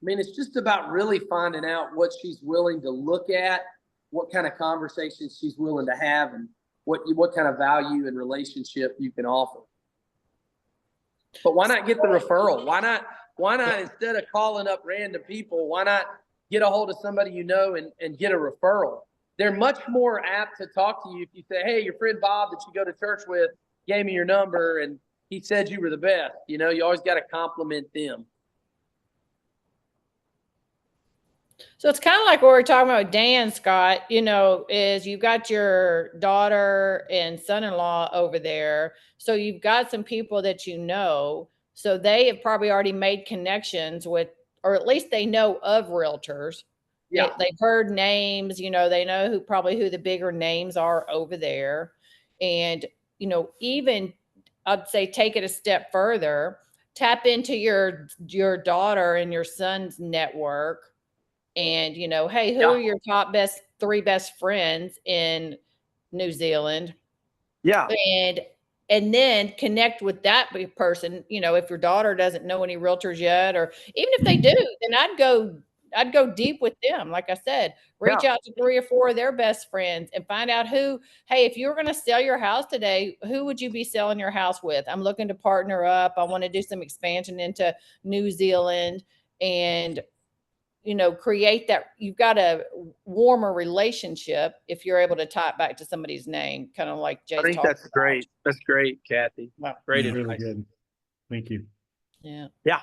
I mean, it's just about really finding out what she's willing to look at, what kind of conversations she's willing to have, and what kind of value and relationship you can offer. But why not get the referral? Why not instead of calling up random people, why not get a hold of somebody you know and get a referral? They're much more apt to talk to you if you say, hey, your friend Bob that you go to church with gave me your number and he said you were the best. You know, you always got to compliment them. So it's kind of like what we're talking about with Dan, Scott, you know, is you've got your daughter and son-in-law over there. So you've got some people that you know. So they have probably already made connections with, or at least they know of realtors. Yeah. They've heard names, you know, they know who the bigger names are over there. And, you know, even I'd say take it a step further, tap into your daughter and your son's network. And, you know, hey, who are your top three best friends in New Zealand? Yeah. And then connect with that person. You know, if your daughter doesn't know any realtors yet, or even if they do, then I'd go deep with them. Like I said, reach out to 3 or 4 of their best friends and find out hey, if you were going to sell your house today, who would you be selling your house with? I'm looking to partner up. I want to do some expansion into New Zealand, and you know, create that. You've got a warmer relationship if you're able to tie it back to somebody's name, kind of like Jay's. I think that's great. That's great, Kathy. Wow. Great Really advice. good. Thank you. Yeah. Yeah.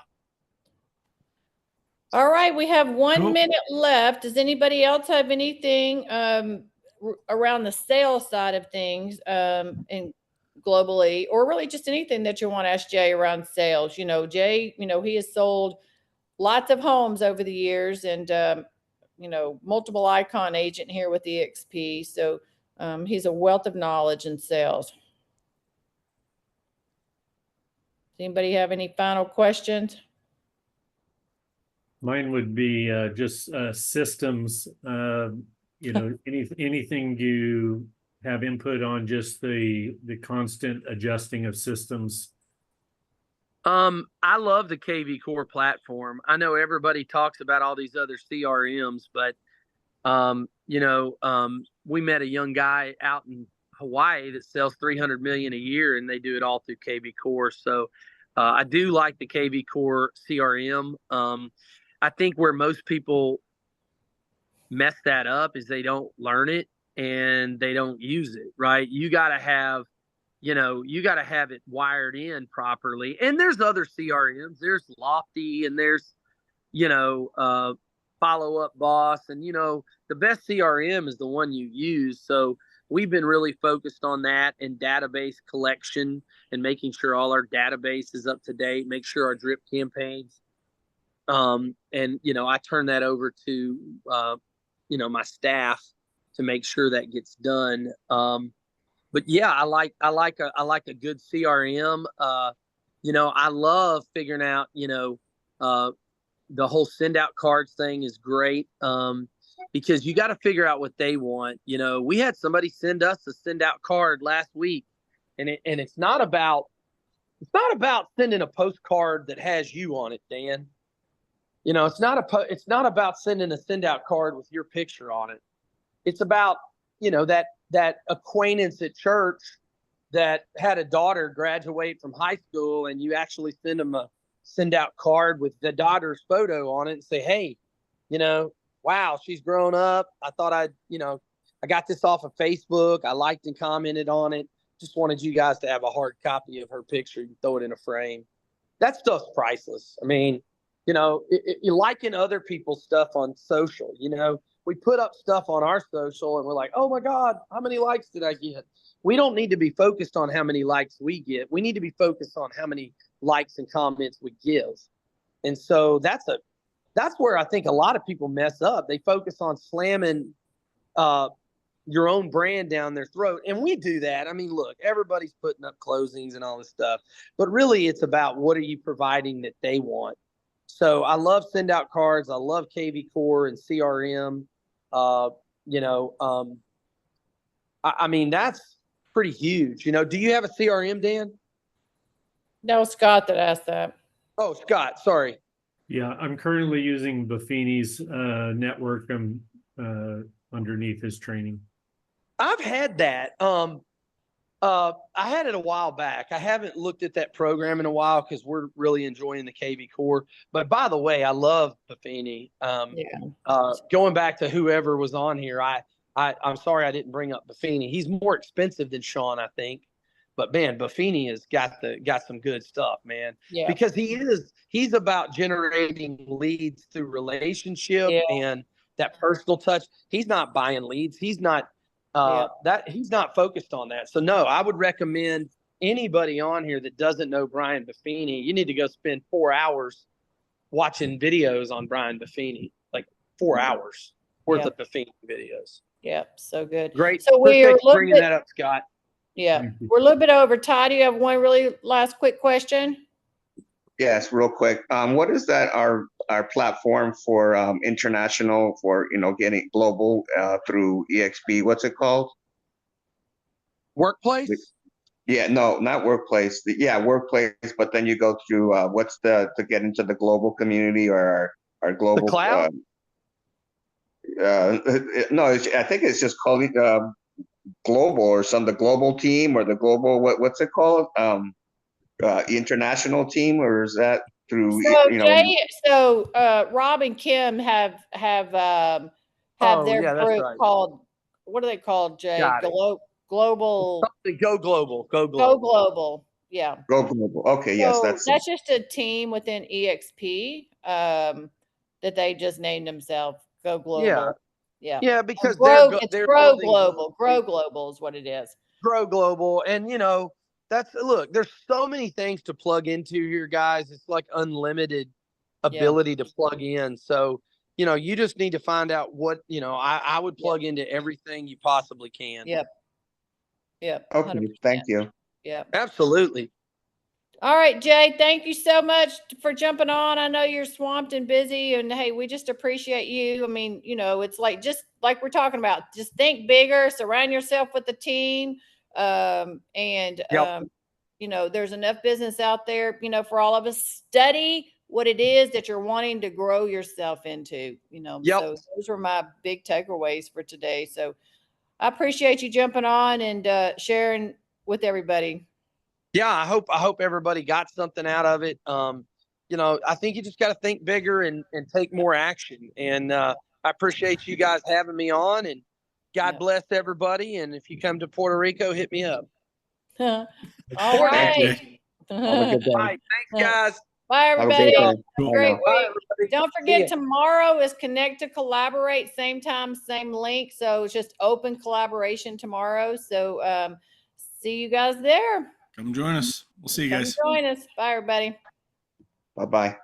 All right, we have 1 Cool. minute left. Does anybody else have anything around the sales side of things and globally, or really just anything that you want to ask Jay around sales? You know, Jay, you know, he has sold lots of homes over the years, and you know, multiple icon agent here with EXP. So he's a wealth of knowledge in sales. Does anybody have any final questions? Mine would be just systems. You know, anything you have input on, just the constant adjusting of systems. I love the KV Core platform. I know everybody talks about all these other CRMs, but you know, we met a young guy out in Hawaii that sells 300 million a year, and they do it all through KV Core. So I do like the KV Core CRM. I think where most people mess that up is they don't learn it and they don't use it, right? You got to have, you know, you got to have it wired in properly. And there's other CRMs. There's Lofty, and there's, you know, Follow Up Boss. And, you know, the best CRM is the one you use. So we've been really focused on that and database collection and making sure all our database is up to date, make sure our drip campaigns. And, you know, I turn that over to, you know, my staff to make sure that gets done. But yeah, I like a good CRM. You know, I love figuring out, you know, the whole send out cards thing is great. Because you got to figure out what they want. You know, we had somebody send us a send out card last week, and it's not about sending a postcard that has you on it, Dan. You know, it's not about sending a send out card with your picture on it. It's about, you know, that acquaintance at church that had a daughter graduate from high school, and you actually send them a send out card with the daughter's photo on it and say, hey, you know, wow, she's grown up. I thought you know, I got this off of Facebook. I liked and commented on it. Just wanted you guys to have a hard copy of her picture and throw it in a frame. That stuff's priceless. I mean, you know, you're liking other people's stuff on social. You know, we put up stuff on our social and we're like, oh my God, how many likes did I get? We don't need to be focused on how many likes we get. We need to be focused on how many likes and comments we give. And so that's where I think a lot of people mess up. They focus on slamming your own brand down their throat. And we do that. I mean, look, everybody's putting up closings and all this stuff, but really it's about what are you providing that they want. So I love send out cards. I love KV Core and CRM. You know, I mean, that's pretty huge. You know, do you have a CRM, Dan? No, Scott that asked that. Oh, Scott, sorry. Yeah, I'm currently using Buffini's network. I'm underneath his training. I've had that. I had it a while back. I haven't looked at that program in a while because we're really enjoying the KV Core. But by the way, I love Buffini. Going back to whoever was on here, I'm sorry I didn't bring up Buffini. He's more expensive than Sean, I think. But man, Buffini has got some good stuff, man. Yeah. Because he's about generating leads through relationship and that personal touch. He's not buying leads. He's not he's not focused on that. So no, I would recommend anybody on here that doesn't know Brian Buffini, you need to go spend 4 hours watching videos on Brian Buffini, like 4 hours worth of Buffini videos. Yeah, so good. Great. So we're bringing that up, Scott. Yeah, we're a little bit over. Ty, do you have one really last quick question? Yes, real quick. What is that our platform for international, for getting global through EXP? What's it called? Workplace? Yeah, no, not workplace. Workplace. But then you go through to get into the global community or our global. The cloud? No, I think it's just called global or the global team or the global. What's it called? International team, or is that through? Jay, Rob and Kim have their group called, what are they called, Jay? Global. Go global. Go global. Yeah. Go global. Okay. Yes, that's just a team within EXP. that they just named themselves. Go global. Yeah. Yeah. Yeah, because It's they're grow building global. Grow global is what it is. Grow global. And look, there's so many things to plug into here, guys. It's like unlimited ability to plug in. So, you just need to find out what, I would plug into everything you possibly can. Yep. Yep. Okay, 100%. thank you. Yep. Absolutely. All right, Jay, thank you so much for jumping on. I know you're swamped and busy, and hey, we just appreciate you. I mean, it's like, just like we're talking about, just think bigger, surround yourself with the team. And there's enough business out there, for all of us. Study what it is that you're wanting to grow yourself into, so those were my big takeaways for today. So I appreciate you jumping on and sharing with everybody. Yeah, I hope everybody got something out of it. I think you just got to think bigger and take more action. And I appreciate you guys having me on, and God bless everybody. And if you come to Puerto Rico, hit me up. All Thank you. right. Have a good day. All right, thanks, guys. Bye, Have a everybody. great Have day. a Bye great now. week. Bye, everybody. Don't forget, tomorrow is Connect to Collaborate, same time, same link. So it's just open collaboration tomorrow. So see you guys there. Come join us. We'll see you Come guys. join us. Bye, everybody. Bye-bye.